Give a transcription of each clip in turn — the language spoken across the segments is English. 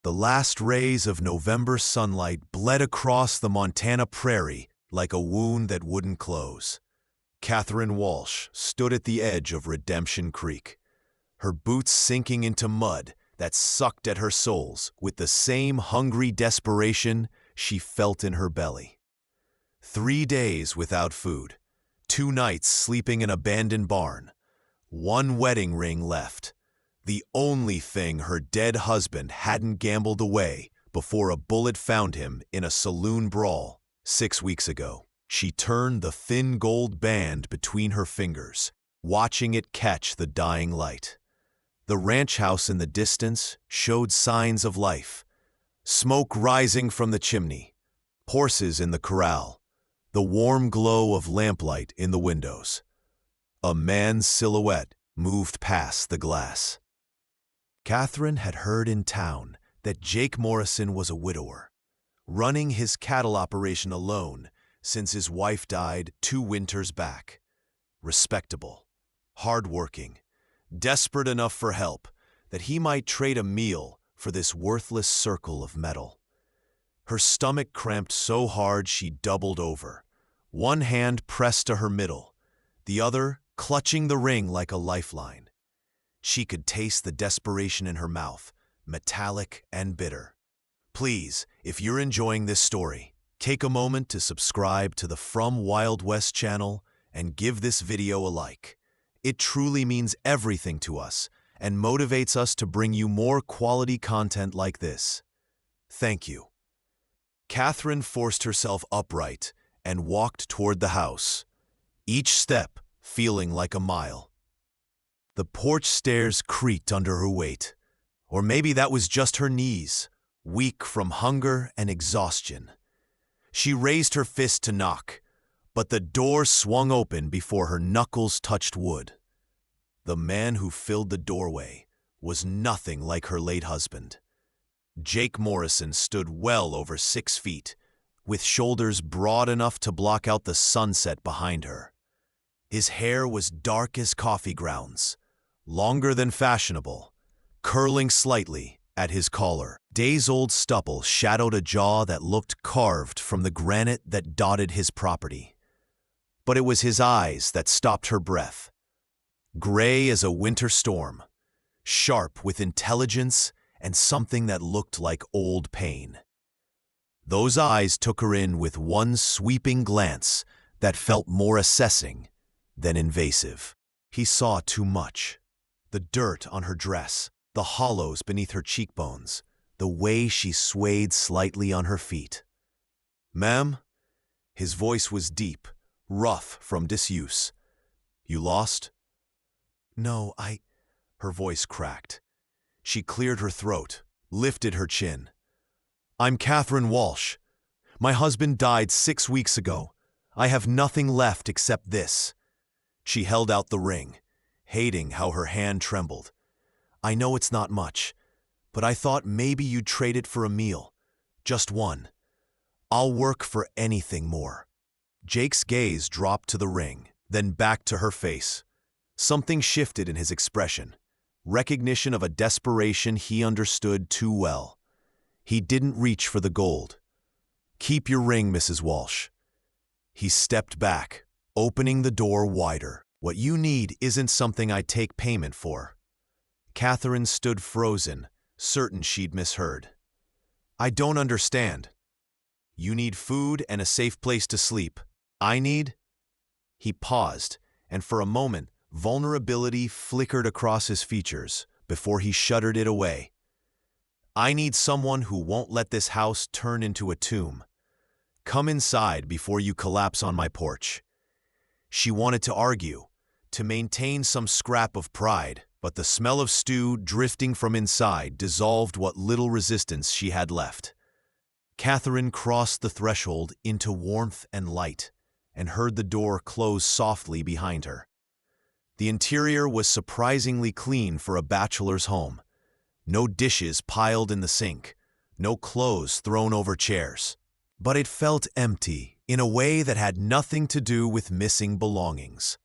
The last rays of November sunlight bled across the Montana prairie like a wound that wouldn't close. Catherine Walsh stood at the edge of Redemption Creek, her boots sinking into mud that sucked at her soles with the same hungry desperation she felt in her belly. 3 days without food, 2 nights sleeping in an abandoned barn, 1 wedding ring left, the only thing her dead husband hadn't gambled away before a bullet found him in a saloon brawl 6 weeks ago. She turned the thin gold band between her fingers, watching it catch the dying light. The ranch house in the distance showed signs of life. Smoke rising from the chimney, horses in the corral, the warm glow of lamplight in the windows. A man's silhouette moved past the glass. Catherine had heard in town that Jake Morrison was a widower, running his cattle operation alone since his wife died 2 winters back. Respectable, hard-working, desperate enough for help that he might trade a meal for this worthless circle of metal. Her stomach cramped so hard she doubled over, one hand pressed to her middle, the other clutching the ring like a lifeline. She could taste the desperation in her mouth, metallic and bitter. Please, if you're enjoying this story, take a moment to subscribe to the From Wild West channel and give this video a like. It truly means everything to us and motivates us to bring you more quality content like this. Thank you. Catherine forced herself upright and walked toward the house, each step feeling like a mile. The porch stairs creaked under her weight, or maybe that was just her knees, weak from hunger and exhaustion. She raised her fist to knock, but the door swung open before her knuckles touched wood. The man who filled the doorway was nothing like her late husband. Jake Morrison stood well over 6 feet, with shoulders broad enough to block out the sunset behind her. His hair was dark as coffee grounds, longer than fashionable, curling slightly at his collar. Days-old stubble shadowed a jaw that looked carved from the granite that dotted his property. But it was his eyes that stopped her breath. Gray as a winter storm, sharp with intelligence and something that looked like old pain. Those eyes took her in with one sweeping glance that felt more assessing than invasive. He saw too much. The dirt on her dress, the hollows beneath her cheekbones, the way she swayed slightly on her feet. "Ma'am?" His voice was deep, rough from disuse. "You lost?" "No, Her voice cracked. She cleared her throat, lifted her chin. "I'm Catherine Walsh. My husband died 6 weeks ago. I have nothing left except this." She held out the ring, hating how her hand trembled. "I know it's not much, but I thought maybe you'd trade it for a meal. Just one. I'll work for anything more." Jake's gaze dropped to the ring, then back to her face. Something shifted in his expression, recognition of a desperation he understood too well. He didn't reach for the gold. "Keep your ring, Mrs. Walsh." He stepped back, opening the door wider. "What you need isn't something I take payment for." Catherine stood frozen, certain she'd misheard. "I don't understand." "You need food and a safe place to sleep. I need—" He paused, and for a moment, vulnerability flickered across his features before he shuddered it away. "I need someone who won't let this house turn into a tomb. Come inside before you collapse on my porch." She wanted to argue, to maintain some scrap of pride, but the smell of stew drifting from inside dissolved what little resistance she had left. Catherine crossed the threshold into warmth and light, and heard the door close softly behind her. The interior was surprisingly clean for a bachelor's home. No dishes piled in the sink, no clothes thrown over chairs. But it felt empty in a way that had nothing to do with missing belongings.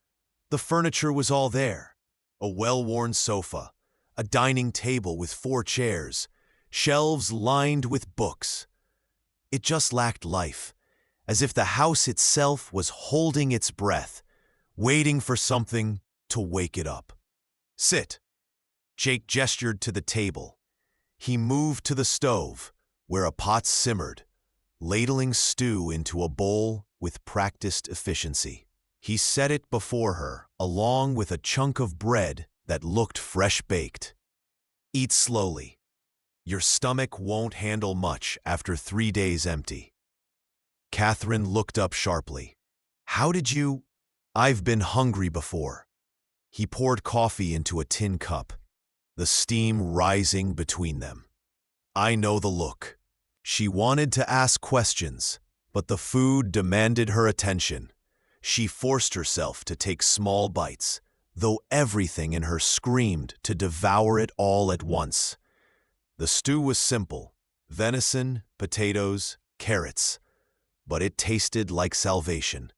The furniture was all there. A well-worn sofa, a dining table with 4 chairs, shelves lined with books. It just lacked life, as if the house itself was holding its breath, waiting for something to wake it up. "Sit." Jake gestured to the table. He moved to the stove, where a pot simmered, ladling stew into a bowl with practiced efficiency. He set it before her, along with a chunk of bread that looked fresh-baked. "Eat slowly. Your stomach won't handle much after 3 days empty." Catherine looked up sharply. "How did you—" "I've been hungry before." He poured coffee into a tin cup, the steam rising between them. "I know the look." She wanted to ask questions, but the food demanded her attention. She forced herself to take small bites, though everything in her screamed to devour it all at once. The stew was simple: venison, potatoes, carrots, but it tasted like salvation.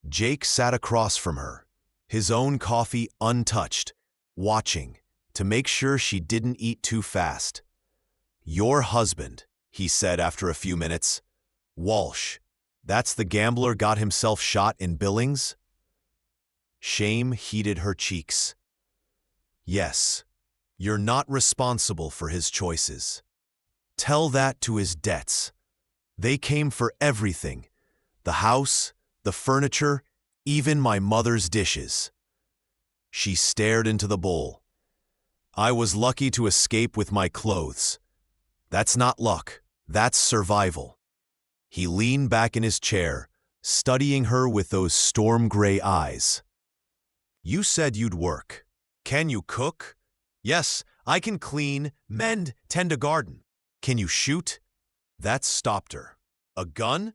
Jake sat across from her, his own coffee untouched, watching to make sure she didn't eat too fast. "Your husband," he said after a few minutes. "Walsh, that's the gambler got himself shot in Billings?" Shame heated her cheeks. "Yes, you're not responsible for his choices. Tell that to his debts. They came for everything: the house, the furniture, even my mother's dishes." She stared into the bowl. "I was lucky to escape with my clothes. That's not luck, that's survival." He leaned back in his chair, studying her with those storm-gray eyes. "You said you'd work. Can you cook?" "Yes, I can clean, mend, tend a garden." "Can you shoot?" That stopped her. "A gun?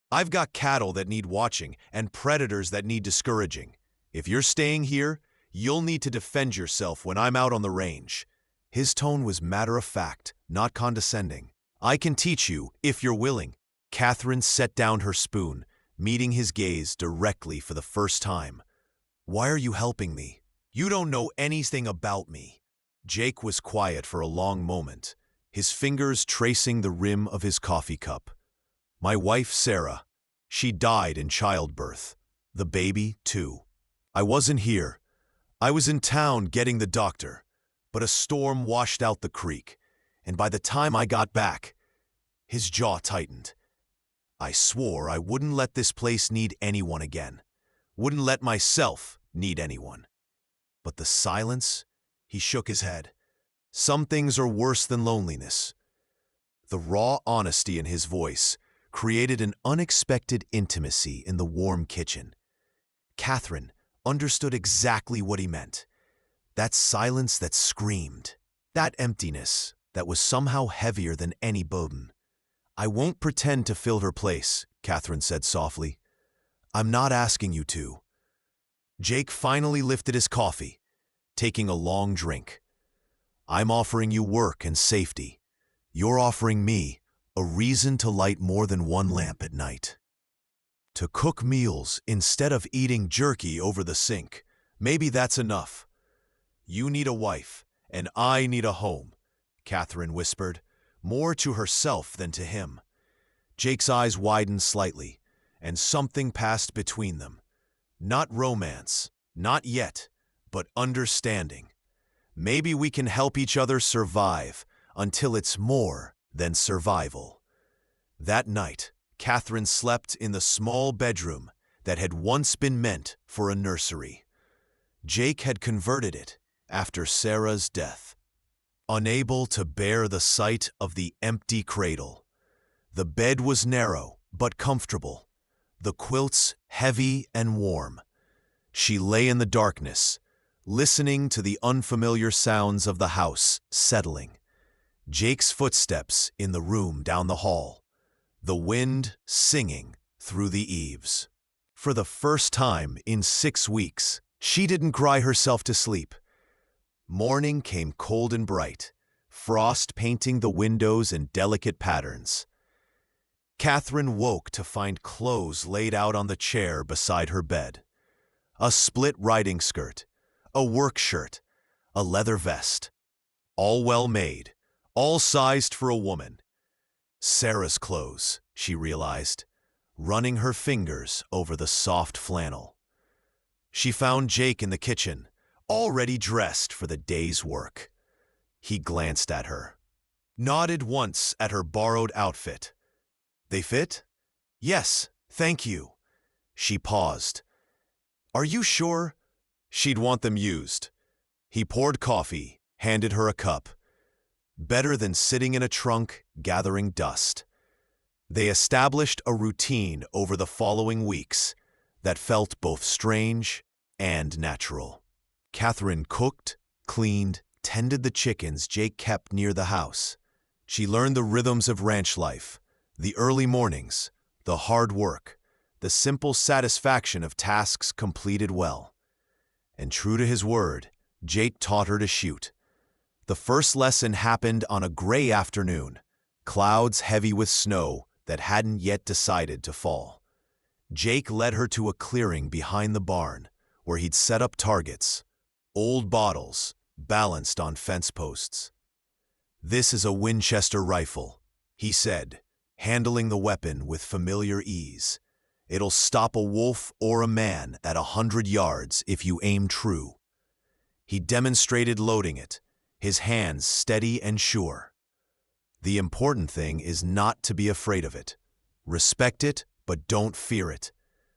I've got cattle that need watching and predators that need discouraging. If you're staying here, you'll need to defend yourself when I'm out on the range." His tone was matter-of-fact, not condescending. "I can teach you, if you're willing." Catherine set down her spoon, meeting his gaze directly for the first time. "Why are you helping me? You don't know anything about me." Jake was quiet for a long moment, his fingers tracing the rim of his coffee cup. "My wife, Sarah. She died in childbirth. The baby, too. I wasn't here. I was in town getting the doctor, but a storm washed out the creek, and by the time I got back—" His jaw tightened. "I swore I wouldn't let this place need anyone again. Wouldn't let myself need anyone." But the silence? He shook his head. "Some things are worse than loneliness." The raw honesty in his voice created an unexpected intimacy in the warm kitchen. Catherine understood exactly what he meant. That silence that screamed. That emptiness that was somehow heavier than any burden. "I won't pretend to fill her place," Catherine said softly. "I'm not asking you to." Jake finally lifted his coffee, taking a long drink. "I'm offering you work and safety. You're offering me a reason to light more than one lamp at night. To cook meals instead of eating jerky over the sink. Maybe that's enough." "You need a wife, and I need a home," Catherine whispered, more to herself than to him. Jake's eyes widened slightly, and something passed between them. Not romance, not yet, but understanding. Maybe we can help each other survive until it's more than survival. That night, Catherine slept in the small bedroom that had once been meant for a nursery. Jake had converted it after Sarah's death. Unable to bear the sight of the empty cradle. The bed was narrow but comfortable, the quilts heavy and warm. She lay in the darkness, listening to the unfamiliar sounds of the house settling. Jake's footsteps in the room down the hall, the wind singing through the eaves. For the first time in 6 weeks, she didn't cry herself to sleep. Morning came cold and bright, frost painting the windows in delicate patterns. Catherine woke to find clothes laid out on the chair beside her bed. A split riding skirt, a work shirt, a leather vest. All well made, all sized for a woman. Sarah's clothes, she realized, running her fingers over the soft flannel. She found Jake in the kitchen, already dressed for the day's work. He glanced at her, nodded once at her borrowed outfit. They fit? Yes, thank you. She paused. Are you sure? She'd want them used. He poured coffee, handed her a cup. Better than sitting in a trunk, gathering dust. They established a routine over the following weeks that felt both strange and natural. Catherine cooked, cleaned, tended the chickens Jake kept near the house. She learned the rhythms of ranch life, the early mornings, the hard work, the simple satisfaction of tasks completed well. And true to his word, Jake taught her to shoot. The first lesson happened on a gray afternoon, clouds heavy with snow that hadn't yet decided to fall. Jake led her to a clearing behind the barn, where he'd set up targets, old bottles, balanced on fence posts. This is a Winchester rifle, he said, handling the weapon with familiar ease. It'll stop a wolf or a man at 100 yards if you aim true. He demonstrated loading it, his hands steady and sure. The important thing is not to be afraid of it. Respect it, but don't fear it.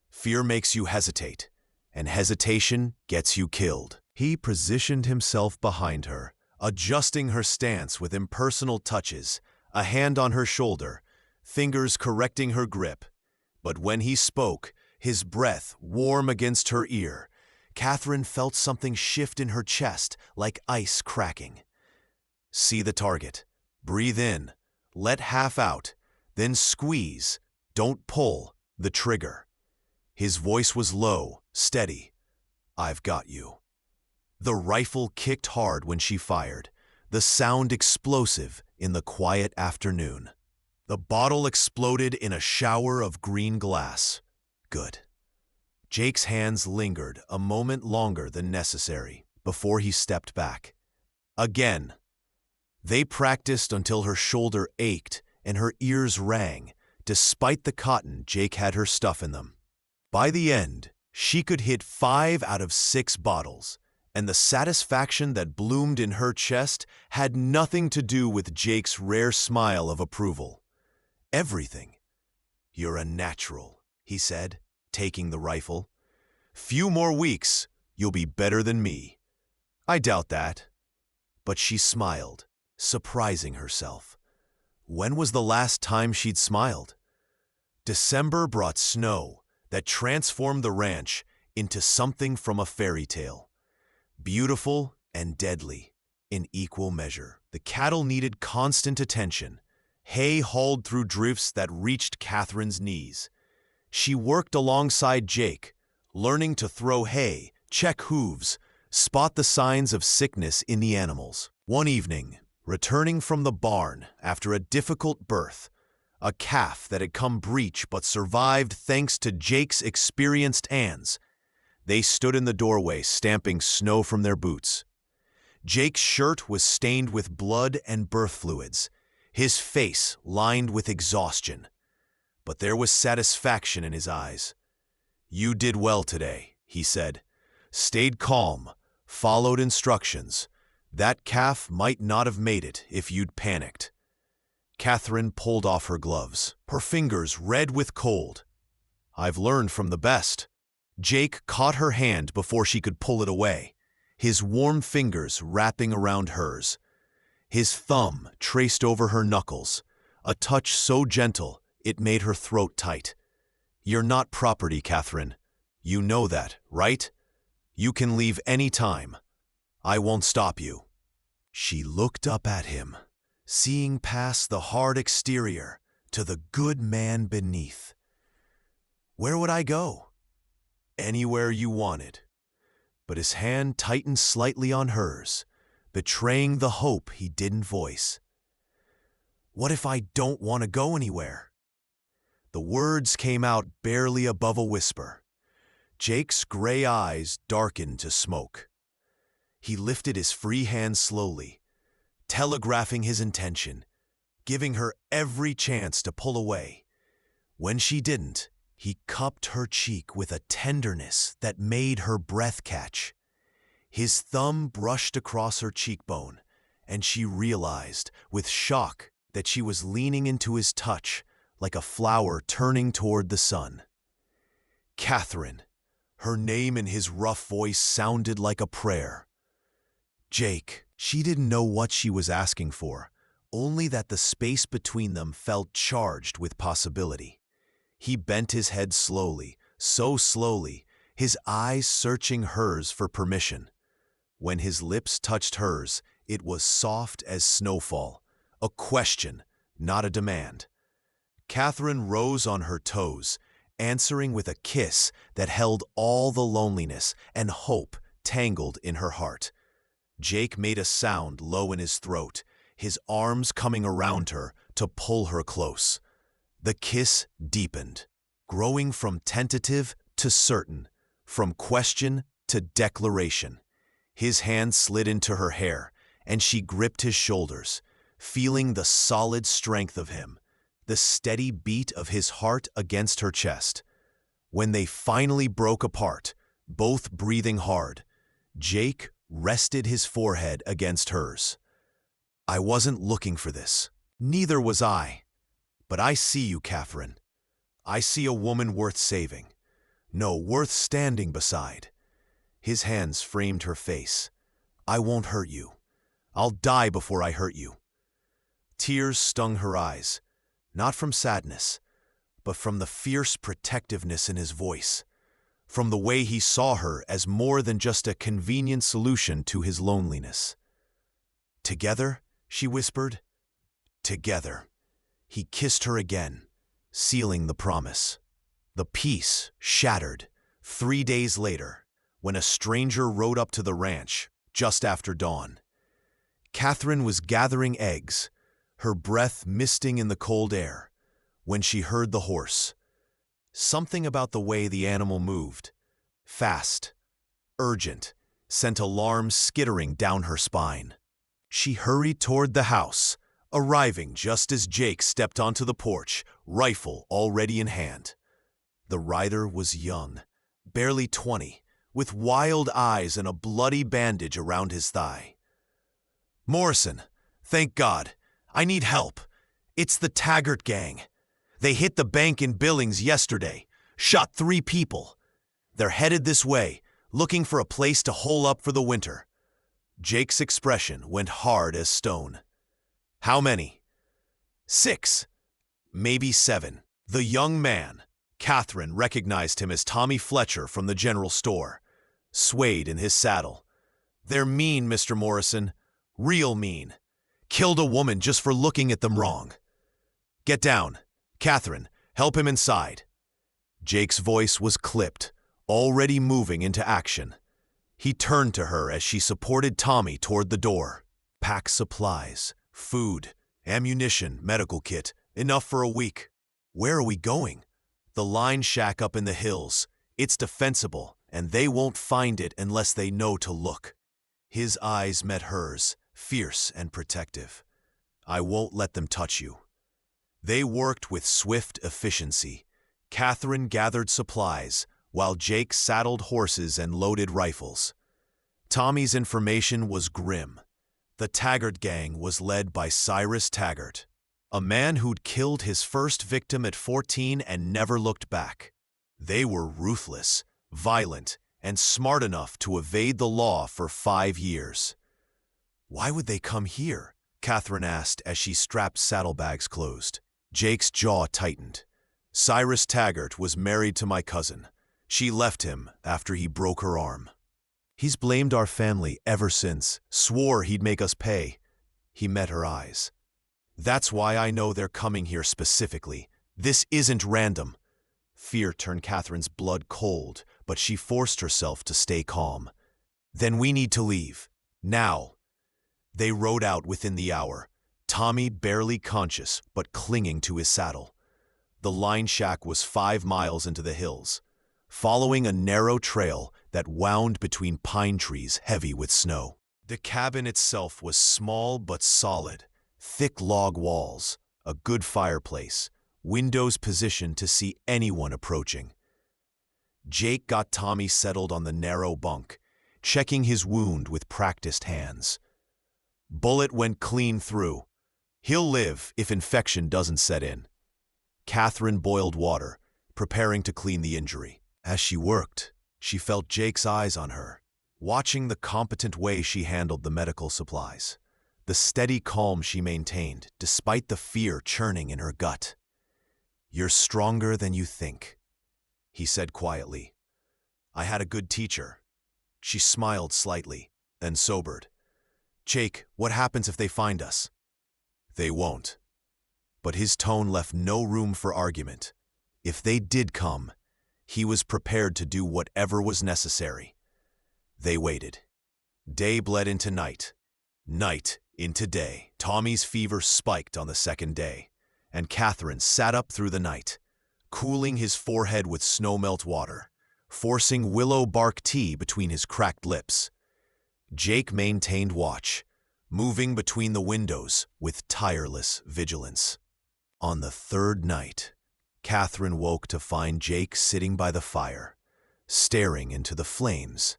Fear makes you hesitate, and hesitation gets you killed. He positioned himself behind her, adjusting her stance with impersonal touches, a hand on her shoulder, fingers correcting her grip. But when he spoke, his breath warm against her ear, Catherine felt something shift in her chest like ice cracking. See the target. Breathe in. Let half out. Then squeeze. Don't pull the trigger. His voice was low, steady. I've got you. The rifle kicked hard when she fired, the sound explosive in the quiet afternoon. The bottle exploded in a shower of green glass. Good. Jake's hands lingered a moment longer than necessary before he stepped back. Again. They practiced until her shoulder ached and her ears rang, despite the cotton Jake had her stuff in them. By the end, she could hit 5 out of 6 bottles, and the satisfaction that bloomed in her chest had nothing to do with Jake's rare smile of approval. Everything. You're a natural, he said, taking the rifle. Few more weeks, you'll be better than me. I doubt that. But she smiled, surprising herself. When was the last time she'd smiled? December brought snow that transformed the ranch into something from a fairy tale. Beautiful and deadly in equal measure. The cattle needed constant attention. Hay hauled through drifts that reached Catherine's knees. She worked alongside Jake, learning to throw hay, check hooves, spot the signs of sickness in the animals. One evening, returning from the barn after a difficult birth, a calf that had come breech but survived thanks to Jake's experienced hands, they stood in the doorway stamping snow from their boots. Jake's shirt was stained with blood and birth fluids, his face lined with exhaustion. But there was satisfaction in his eyes. You did well today, he said. Stayed calm, followed instructions. That calf might not have made it if you'd panicked. Catherine pulled off her gloves, her fingers red with cold. I've learned from the best. Jake caught her hand before she could pull it away, his warm fingers wrapping around hers. His thumb traced over her knuckles, a touch so gentle it made her throat tight. You're not property, Catherine. You know that, right? You can leave any time. I won't stop you. She looked up at him, seeing past the hard exterior to the good man beneath. Where would I go? Anywhere you wanted. But his hand tightened slightly on hers, betraying the hope he didn't voice. What if I don't want to go anywhere? The words came out barely above a whisper. Jake's gray eyes darkened to smoke. He lifted his free hand slowly, telegraphing his intention, giving her every chance to pull away. When she didn't, he cupped her cheek with a tenderness that made her breath catch. His thumb brushed across her cheekbone, and she realized, with shock, that she was leaning into his touch like a flower turning toward the sun. Catherine. Her name in his rough voice sounded like a prayer. Jake. She didn't know what she was asking for, only that the space between them felt charged with possibility. He bent his head slowly, so slowly, his eyes searching hers for permission. When his lips touched hers, it was soft as snowfall, a question, not a demand. Catherine rose on her toes, answering with a kiss that held all the loneliness and hope tangled in her heart. Jake made a sound low in his throat, his arms coming around her to pull her close. The kiss deepened, growing from tentative to certain, from question to declaration. His hand slid into her hair, and she gripped his shoulders, feeling the solid strength of him, the steady beat of his heart against her chest. When they finally broke apart, both breathing hard, Jake rested his forehead against hers. I wasn't looking for this. Neither was I. But I see you, Catherine. I see a woman worth saving. No, worth standing beside. His hands framed her face. I won't hurt you. I'll die before I hurt you. Tears stung her eyes, not from sadness, but from the fierce protectiveness in his voice, from the way he saw her as more than just a convenient solution to his loneliness. Together, she whispered. Together. He kissed her again, sealing the promise. The peace shattered 3 days later, when a stranger rode up to the ranch just after dawn. Catherine was gathering eggs, her breath misting in the cold air, when she heard the horse. Something about the way the animal moved, fast, urgent, sent alarms skittering down her spine. She hurried toward the house, arriving just as Jake stepped onto the porch, rifle already in hand. The rider was young, barely 20, with wild eyes and a bloody bandage around his thigh. Morrison, thank God. I need help. It's the Taggart gang. They hit the bank in Billings yesterday, shot 3 people. They're headed this way, looking for a place to hole up for the winter. Jake's expression went hard as stone. How many? 6. Maybe 7. The young man, Catherine recognized him as Tommy Fletcher from the general store, swayed in his saddle. They're mean, Mr. Morrison. Real mean. Killed a woman just for looking at them wrong. Get down. Catherine, help him inside. Jake's voice was clipped, already moving into action. He turned to her as she supported Tommy toward the door. Pack supplies, food, ammunition, medical kit, enough for a week. Where are we going? The line shack up in the hills. It's defensible, and they won't find it unless they know to look. His eyes met hers, fierce and protective. I won't let them touch you. They worked with swift efficiency. Catherine gathered supplies, while Jake saddled horses and loaded rifles. Tommy's information was grim. The Taggart gang was led by Cyrus Taggart, a man who'd killed his first victim at 14 and never looked back. They were ruthless, violent, and smart enough to evade the law for 5 years. Why would they come here? Catherine asked as she strapped saddlebags closed. Jake's jaw tightened. Cyrus Taggart was married to my cousin. She left him after he broke her arm. He's blamed our family ever since, swore he'd make us pay. He met her eyes. That's why I know they're coming here specifically. This isn't random. Fear turned Catherine's blood cold, but she forced herself to stay calm. Then we need to leave. Now. They rode out within the hour, Tommy barely conscious but clinging to his saddle. The line shack was 5 miles into the hills, following a narrow trail that wound between pine trees heavy with snow. The cabin itself was small but solid. Thick log walls, a good fireplace, windows positioned to see anyone approaching. Jake got Tommy settled on the narrow bunk, checking his wound with practiced hands. Bullet went clean through. He'll live if infection doesn't set in. Catherine boiled water, preparing to clean the injury. As she worked, she felt Jake's eyes on her, watching the competent way she handled the medical supplies, the steady calm she maintained despite the fear churning in her gut. "You're stronger than you think," he said quietly. "I had a good teacher." She smiled slightly, then sobered. "Jake, what happens if they find us?" "They won't." But his tone left no room for argument. If they did come, he was prepared to do whatever was necessary. They waited. Day bled into night. Night into day. Tommy's fever spiked on the second day, and Catherine sat up through the night, cooling his forehead with snowmelt water, forcing willow bark tea between his cracked lips. Jake maintained watch, moving between the windows with tireless vigilance. On the third night, Catherine woke to find Jake sitting by the fire, staring into the flames,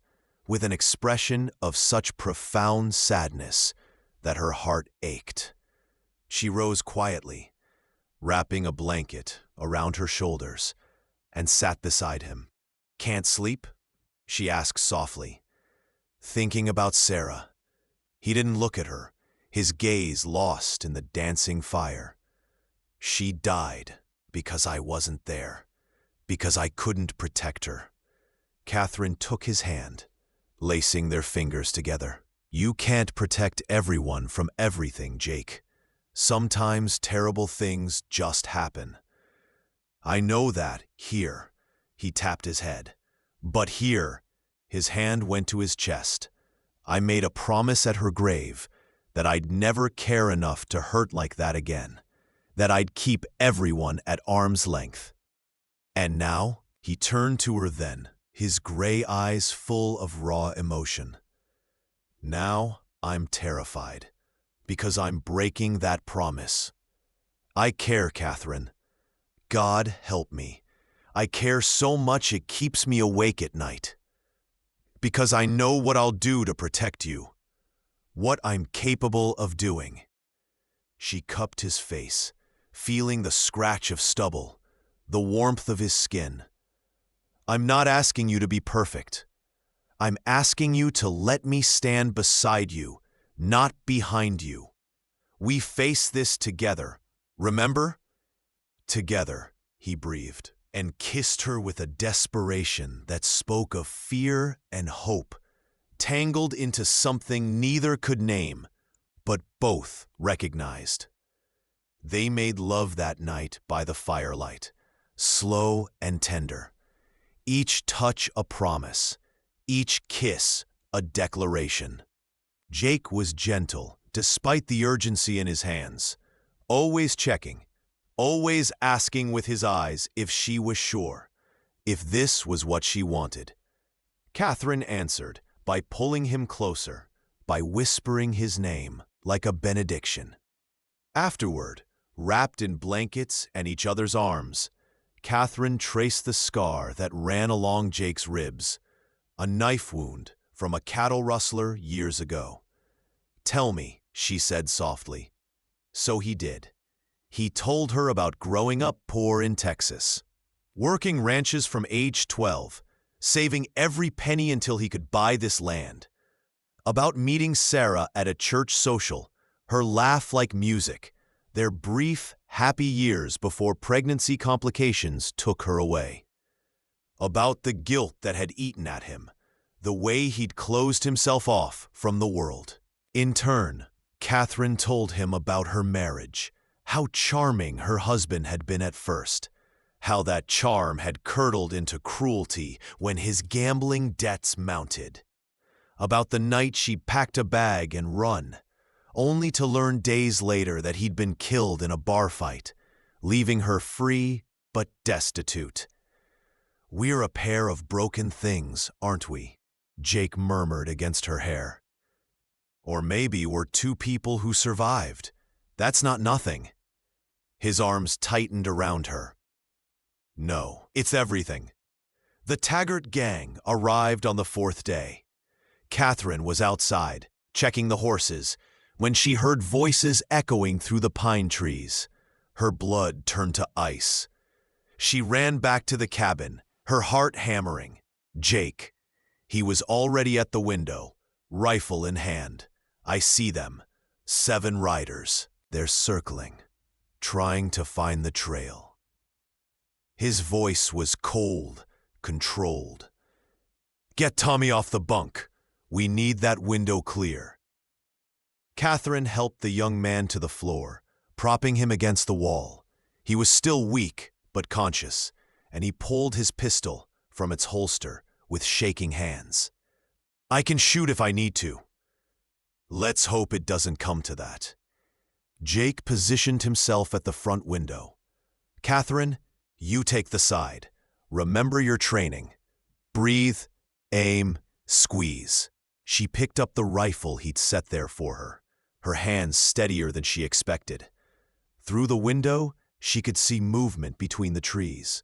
with an expression of such profound sadness that her heart ached. She rose quietly, wrapping a blanket around her shoulders, and sat beside him. "Can't sleep?" she asked softly. "Thinking about Sarah." He didn't look at her, his gaze lost in the dancing fire. "She died because I wasn't there, because I couldn't protect her." Catherine took his hand, lacing their fingers together. "You can't protect everyone from everything, Jake. Sometimes terrible things just happen. I know that here," he tapped his head. "But here," his hand went to his chest, "I made a promise at her grave that I'd never care enough to hurt like that again, that I'd keep everyone at arm's length." And now, he turned to her then, his gray eyes full of raw emotion. "Now I'm terrified, because I'm breaking that promise. I care, Catherine. God help me. I care so much it keeps me awake at night. Because I know what I'll do to protect you, what I'm capable of doing." She cupped his face, feeling the scratch of stubble, the warmth of his skin. "I'm not asking you to be perfect. I'm asking you to let me stand beside you, not behind you. We face this together, remember?" "Together," he breathed, and kissed her with a desperation that spoke of fear and hope, tangled into something neither could name, but both recognized. They made love that night by the firelight, slow and tender, each touch a promise, each kiss a declaration. Jake was gentle, despite the urgency in his hands, always checking, always asking with his eyes if she was sure, if this was what she wanted. Catherine answered by pulling him closer, by whispering his name like a benediction. Afterward, wrapped in blankets and each other's arms, Catherine traced the scar that ran along Jake's ribs, a knife wound from a cattle rustler years ago. "Tell me," she said softly. So he did. He told her about growing up poor in Texas, working ranches from age 12, saving every penny until he could buy this land. About meeting Sarah at a church social, her laugh like music, their brief, happy years before pregnancy complications took her away. About the guilt that had eaten at him, the way he'd closed himself off from the world. In turn, Catherine told him about her marriage, how charming her husband had been at first, how that charm had curdled into cruelty when his gambling debts mounted. About the night she packed a bag and run, only to learn days later that he'd been killed in a bar fight, leaving her free but destitute. "We're a pair of broken things, aren't we?" Jake murmured against her hair. Or maybe we're two people who survived. That's not nothing. His arms tightened around her. No, it's everything. The Taggart gang arrived on the fourth day. Catherine was outside, checking the horses, when she heard voices echoing through the pine trees. Her blood turned to ice. She ran back to the cabin, her heart hammering. Jake. He was already at the window, rifle in hand. I see them. 7 riders. They're circling, trying to find the trail. His voice was cold, controlled. Get Tommy off the bunk. We need that window clear. Catherine helped the young man to the floor, propping him against the wall. He was still weak, but conscious, and he pulled his pistol from its holster with shaking hands. I can shoot if I need to. Let's hope it doesn't come to that. Jake positioned himself at the front window. Catherine, you take the side. Remember your training. Breathe, aim, squeeze. She picked up the rifle he'd set there for her, her hands steadier than she expected. Through the window, she could see movement between the trees.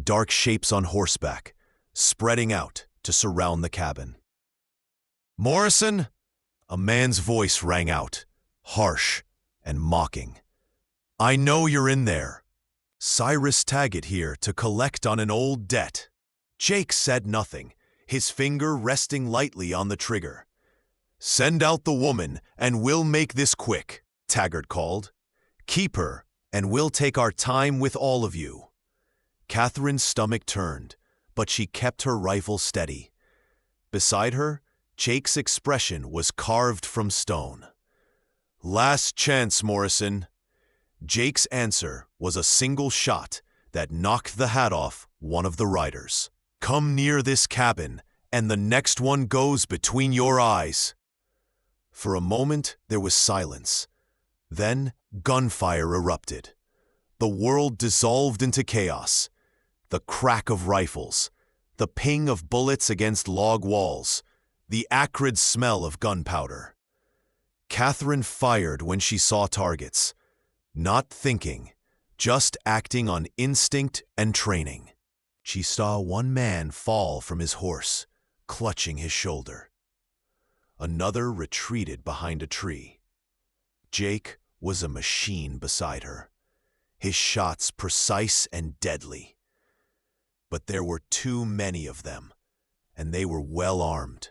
Dark shapes on horseback, spreading out to surround the cabin. Morrison? A man's voice rang out, harsh and mocking. I know you're in there. Cyrus Taggart here to collect on an old debt. Jake said nothing, his finger resting lightly on the trigger. Send out the woman and we'll make this quick, Taggart called. Keep her and we'll take our time with all of you. Catherine's stomach turned, but she kept her rifle steady. Beside her, Jake's expression was carved from stone. Last chance, Morrison. Jake's answer was a single shot that knocked the hat off one of the riders. Come near this cabin, and the next one goes between your eyes. For a moment, there was silence. Then, gunfire erupted. The world dissolved into chaos. The crack of rifles, the ping of bullets against log walls, the acrid smell of gunpowder. Catherine fired when she saw targets, not thinking, just acting on instinct and training. She saw one man fall from his horse, clutching his shoulder. Another retreated behind a tree. Jake was a machine beside her, his shots precise and deadly. But there were too many of them, and they were well armed.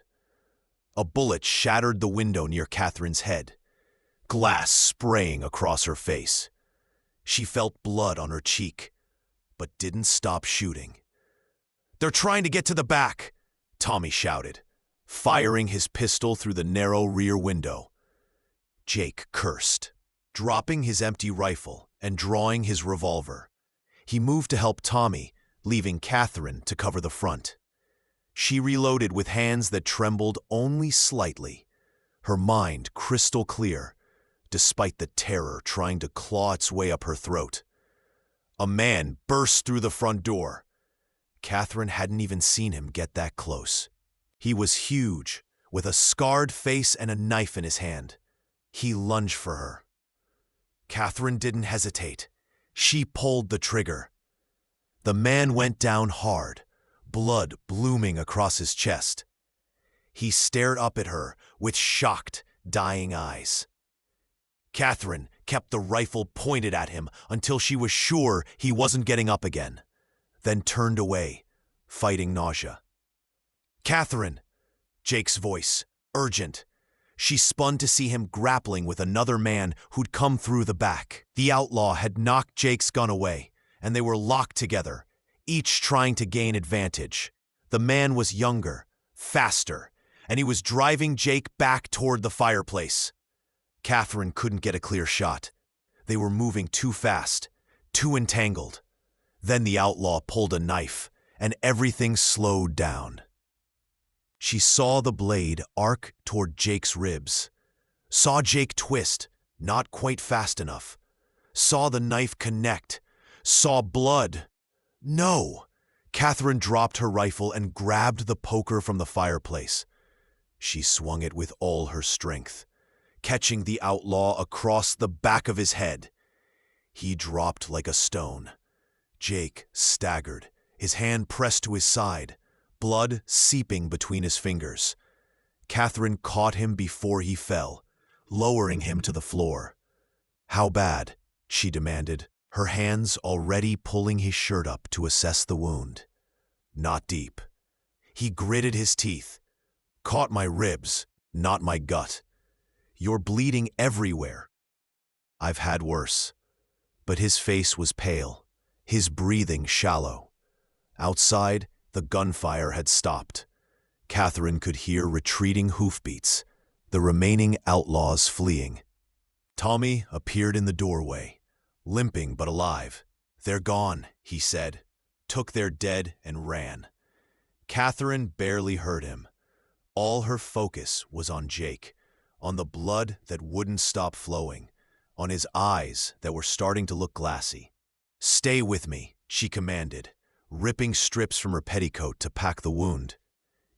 A bullet shattered the window near Catherine's head, glass spraying across her face. She felt blood on her cheek, but didn't stop shooting. They're trying to get to the back, Tommy shouted, firing his pistol through the narrow rear window. Jake cursed, dropping his empty rifle and drawing his revolver. He moved to help Tommy, leaving Catherine to cover the front. She reloaded with hands that trembled only slightly, her mind crystal clear, despite the terror trying to claw its way up her throat. A man burst through the front door. Catherine hadn't even seen him get that close. He was huge, with a scarred face and a knife in his hand. He lunged for her. Catherine didn't hesitate. She pulled the trigger. The man went down hard, blood blooming across his chest. He stared up at her with shocked, dying eyes. Catherine kept the rifle pointed at him until she was sure he wasn't getting up again, then turned away, fighting nausea. Catherine! Jake's voice, urgent. She spun to see him grappling with another man who'd come through the back. The outlaw had knocked Jake's gun away, and they were locked together, each trying to gain advantage. The man was younger, faster, and he was driving Jake back toward the fireplace. Catherine couldn't get a clear shot. They were moving too fast, too entangled. Then the outlaw pulled a knife, and everything slowed down. She saw the blade arc toward Jake's ribs, saw Jake twist, not quite fast enough, saw the knife connect, saw blood. No! Catherine dropped her rifle and grabbed the poker from the fireplace. She swung it with all her strength, catching the outlaw across the back of his head. He dropped like a stone. Jake staggered, his hand pressed to his side, blood seeping between his fingers. Catherine caught him before he fell, lowering him to the floor. "How bad?" she demanded, her hands already pulling his shirt up to assess the wound. "Not deep." He gritted his teeth. "Caught my ribs, not my gut. You're bleeding everywhere." "I've had worse." But his face was pale, his breathing shallow. Outside, the gunfire had stopped. Catherine could hear retreating hoofbeats, the remaining outlaws fleeing. Tommy appeared in the doorway, limping but alive. "They're gone," he said, took their dead and ran. Catherine barely heard him. All her focus was on Jake, on the blood that wouldn't stop flowing, on his eyes that were starting to look glassy. "Stay with me," she commanded, ripping strips from her petticoat to pack the wound.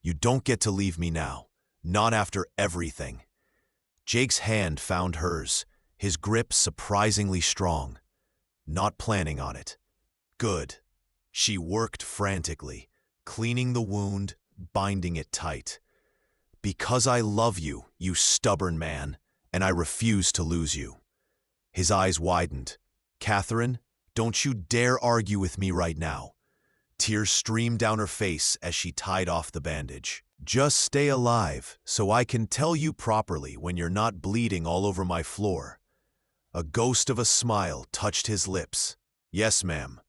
"You don't get to leave me now, not after everything." Jake's hand found hers, his grip surprisingly strong. "Not planning on it." "Good." She worked frantically, cleaning the wound, binding it tight. "Because I love you, you stubborn man, and I refuse to lose you." His eyes widened. "Catherine, don't you dare argue with me right now." Tears streamed down her face as she tied off the bandage. "Just stay alive so I can tell you properly when you're not bleeding all over my floor." A ghost of a smile touched his lips. "Yes, ma'am."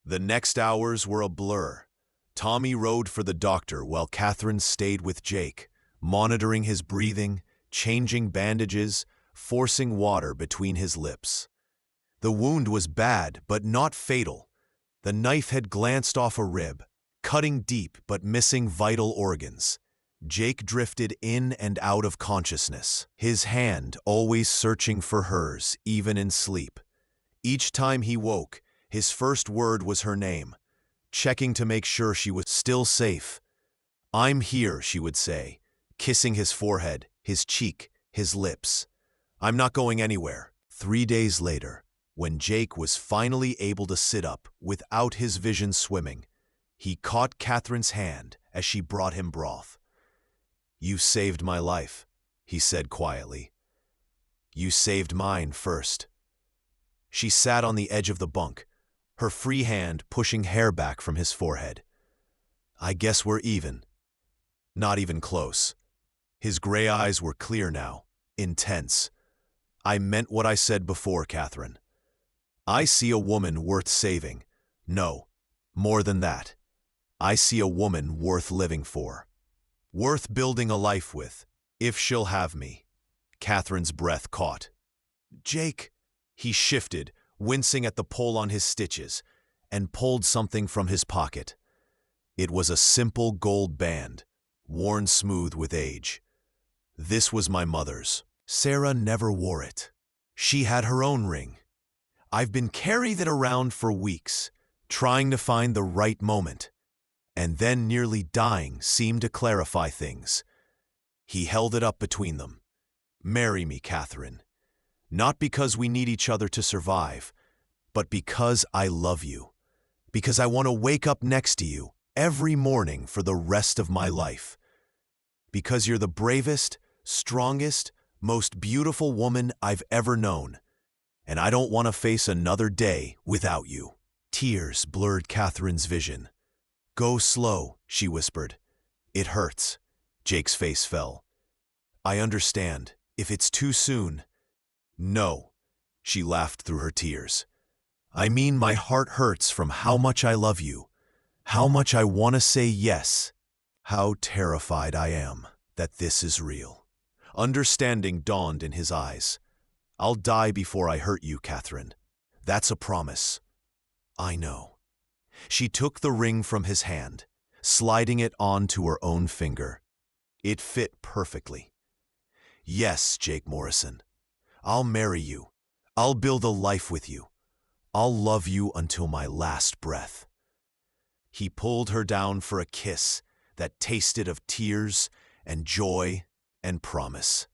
The next hours were a blur. Tommy rode for the doctor while Catherine stayed with Jake, monitoring his breathing, changing bandages, forcing water between his lips. The wound was bad, but not fatal. The knife had glanced off a rib, cutting deep but missing vital organs. Jake drifted in and out of consciousness, his hand always searching for hers, even in sleep. Each time he woke, his first word was her name, checking to make sure she was still safe. "I'm here," she would say, kissing his forehead, his cheek, his lips. "I'm not going anywhere." 3 days later, when Jake was finally able to sit up without his vision swimming, he caught Catherine's hand as she brought him broth. "You saved my life," he said quietly. "You saved mine first." She sat on the edge of the bunk, her free hand pushing hair back from his forehead. "I guess we're even." Not even close. His gray eyes were clear now, intense. "I meant what I said before, Catherine. I see a woman worth saving. No, more than that. I see a woman worth living for. Worth building a life with, if she'll have me." Catherine's breath caught. "Jake," he shifted, wincing at the pull on his stitches, and pulled something from his pocket. It was a simple gold band, worn smooth with age. "This was my mother's. Sarah never wore it. She had her own ring. I've been carrying it around for weeks, trying to find the right moment, and then nearly dying seemed to clarify things." He held it up between them. "Marry me, Catherine. Not because we need each other to survive, but because I love you. Because I want to wake up next to you every morning for the rest of my life. Because you're the bravest, strongest, most beautiful woman I've ever known. And I don't want to face another day without you." Tears blurred Catherine's vision. "Go slow," she whispered. "It hurts." Jake's face fell. "I understand. If it's too soon." "No," she laughed through her tears. "I mean my heart hurts from how much I love you, how much I want to say yes, how terrified I am that this is real." Understanding dawned in his eyes. "I'll die before I hurt you, Catherine. That's a promise." "I know." She took the ring from his hand, sliding it onto her own finger. It fit perfectly. "Yes, Jake Morrison. I'll marry you. I'll build a life with you. I'll love you until my last breath." He pulled her down for a kiss that tasted of tears and joy and promise.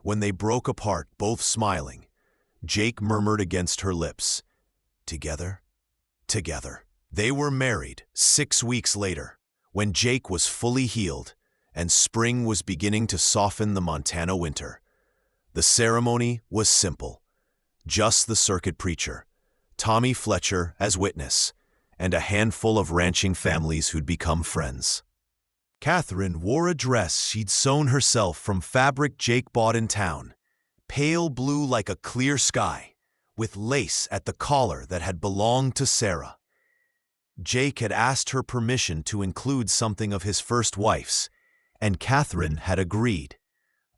When they broke apart, both smiling, Jake murmured against her lips, "Together, together." They were married 6 weeks later, when Jake was fully healed and spring was beginning to soften the Montana winter. The ceremony was simple. Just the circuit preacher, Tommy Fletcher as witness, and a handful of ranching families who'd become friends. Catherine wore a dress she'd sewn herself from fabric Jake bought in town, pale blue like a clear sky, with lace at the collar that had belonged to Sarah. Jake had asked her permission to include something of his first wife's, and Catherine had agreed,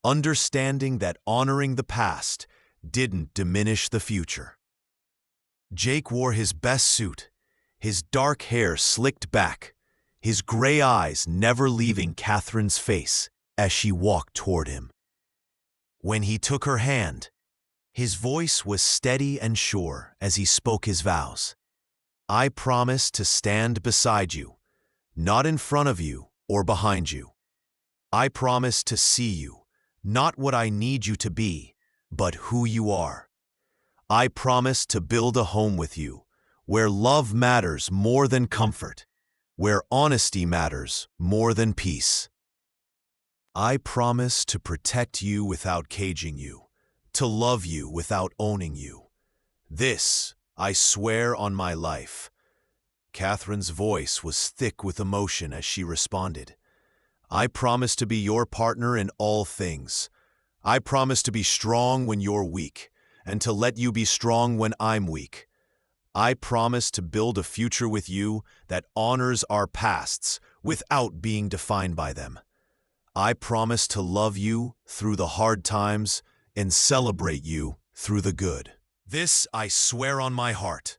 understanding that honoring the past didn't diminish the future. Jake wore his best suit, his dark hair slicked back, his gray eyes never leaving Catherine's face as she walked toward him. When he took her hand, his voice was steady and sure as he spoke his vows. "I promise to stand beside you, not in front of you or behind you. I promise to see you, not what I need you to be, but who you are. I promise to build a home with you, where love matters more than comfort, where honesty matters more than peace. I promise to protect you without caging you, to love you without owning you. This I swear on my life." Catherine's voice was thick with emotion as she responded, "I promise to be your partner in all things. I promise to be strong when you're weak, and to let you be strong when I'm weak. I promise to build a future with you that honors our pasts without being defined by them. I promise to love you through the hard times and celebrate you through the good. This I swear on my heart."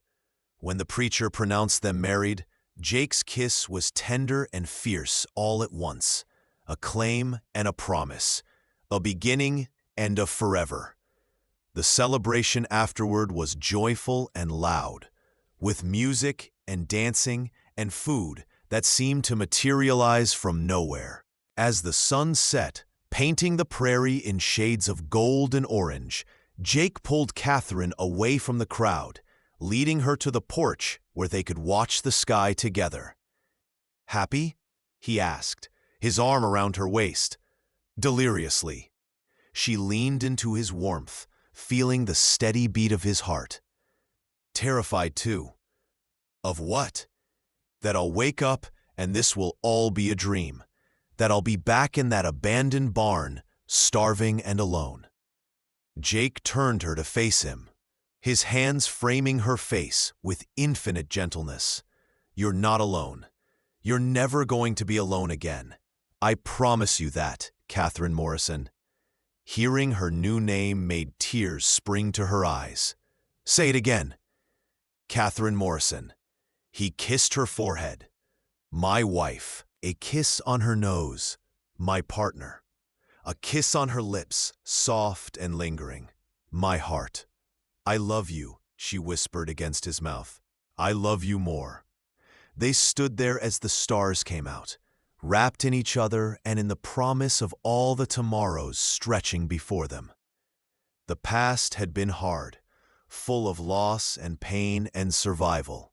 When the preacher pronounced them married, Jake's kiss was tender and fierce all at once, a claim and a promise, a beginning and a forever. The celebration afterward was joyful and loud, with music and dancing and food that seemed to materialize from nowhere. As the sun set, painting the prairie in shades of gold and orange, Jake pulled Catherine away from the crowd, leading her to the porch where they could watch the sky together. "Happy?" he asked, his arm around her waist. Deliriously, she leaned into his warmth, feeling the steady beat of his heart. "Terrified too." "Of what?" "That I'll wake up and this will all be a dream. That I'll be back in that abandoned barn, starving and alone." Jake turned her to face him, his hands framing her face with infinite gentleness. "You're not alone. You're never going to be alone again. I promise you that, Catherine Morrison." Hearing her new name made tears spring to her eyes. "Say it again." "Catherine Morrison." He kissed her forehead. "My wife." A kiss on her nose. "My partner." A kiss on her lips, soft and lingering. "My heart." "I love you," she whispered against his mouth. "I love you more." They stood there as the stars came out, wrapped in each other and in the promise of all the tomorrows stretching before them. The past had been hard, full of loss and pain and survival.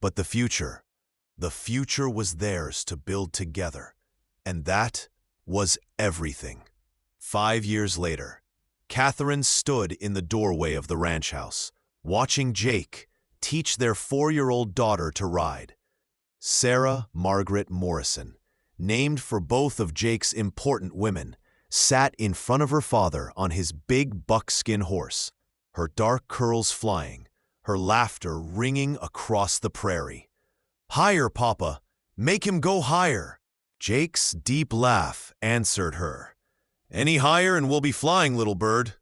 But the future was theirs to build together, and that was everything. 5 years later, Catherine stood in the doorway of the ranch house, watching Jake teach their 4-year-old daughter to ride. Sarah Margaret Morrison, named for both of Jake's important women, sat in front of her father on his big buckskin horse, her dark curls flying, her laughter ringing across the prairie. "Higher, Papa! Make him go higher!" Jake's deep laugh answered her. "Any higher and we'll be flying, little bird."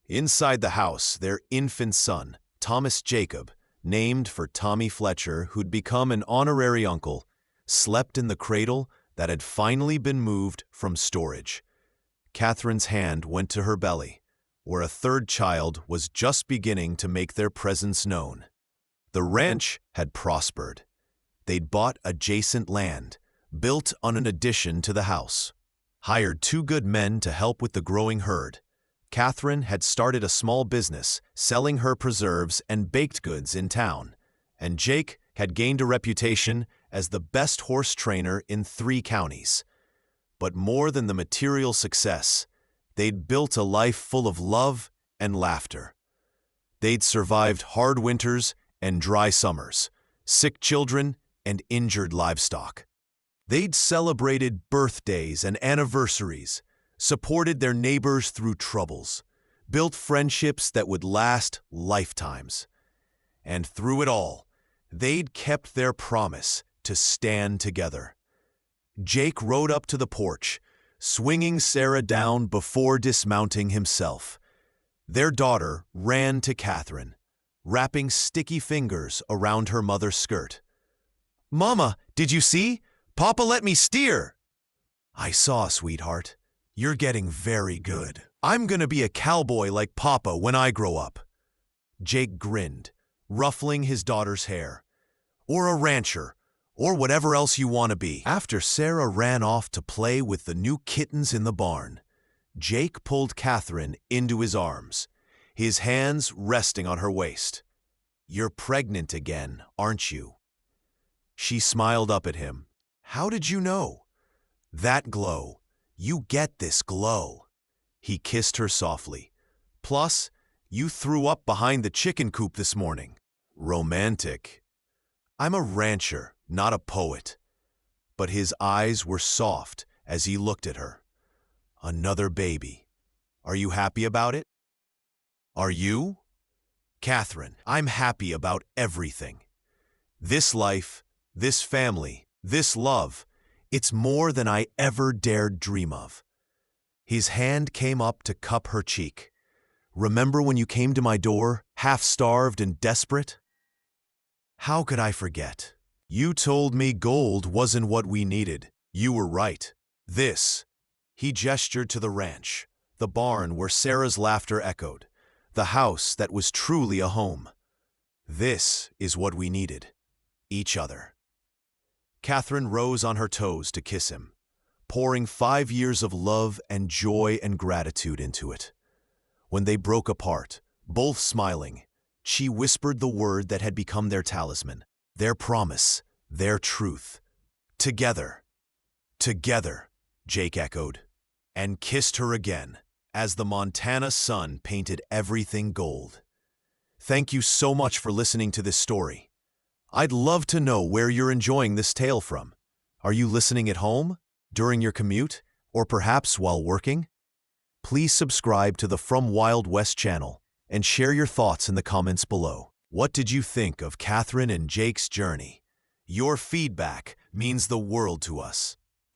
Inside the house, their infant son, Thomas Jacob, named for Tommy Fletcher, who'd become an honorary uncle, slept in the cradle that had finally been moved from storage. Catherine's hand went to her belly, where a third child was just beginning to make their presence known. The ranch had prospered. They'd bought adjacent land, built on an addition to the house, hired 2 good men to help with the growing herd. Catherine had started a small business selling her preserves and baked goods in town, and Jake had gained a reputation as the best horse trainer in 3 counties. But more than the material success, they'd built a life full of love and laughter. They'd survived hard winters and dry summers, sick children and injured livestock. They'd celebrated birthdays and anniversaries, supported their neighbors through troubles, built friendships that would last lifetimes. And through it all, they'd kept their promise to stand together. Jake rode up to the porch, swinging Sarah down before dismounting himself. Their daughter ran to Catherine, wrapping sticky fingers around her mother's skirt. "Mama, did you see? Papa let me steer." "I saw, sweetheart. You're getting very good. I'm gonna be a cowboy like Papa when I grow up." Jake grinned, ruffling his daughter's hair. "Or a rancher, or whatever else you want to be." After Sarah ran off to play with the new kittens in the barn, Jake pulled Catherine into his arms, his hands resting on her waist. "You're pregnant again, aren't you?" She smiled up at him. "How did you know?" "That glow. You get this glow." He kissed her softly. "Plus, you threw up behind the chicken coop this morning." "Romantic." "I'm a rancher, not a poet." But his eyes were soft as he looked at her. "Another baby. Are you happy about it?" "Are you?" "Catherine, I'm happy about everything. This life, this family, this love, it's more than I ever dared dream of." His hand came up to cup her cheek. "Remember when you came to my door, half-starved and desperate?" "How could I forget? You told me gold wasn't what we needed. You were right. This." He gestured to the ranch, the barn where Sarah's laughter echoed, the house that was truly a home. "This is what we needed. Each other." Catherine rose on her toes to kiss him, pouring 5 years of love and joy and gratitude into it. When they broke apart, both smiling, she whispered the word that had become their talisman, their promise, their truth. "Together." "Together," Jake echoed, and kissed her again as the Montana sun painted everything gold. Thank you so much for listening to this story. I'd love to know where you're enjoying this tale from. Are you listening at home, during your commute, or perhaps while working? Please subscribe to the From Wild West channel and share your thoughts in the comments below. What did you think of Catherine and Jake's journey? Your feedback means the world to us.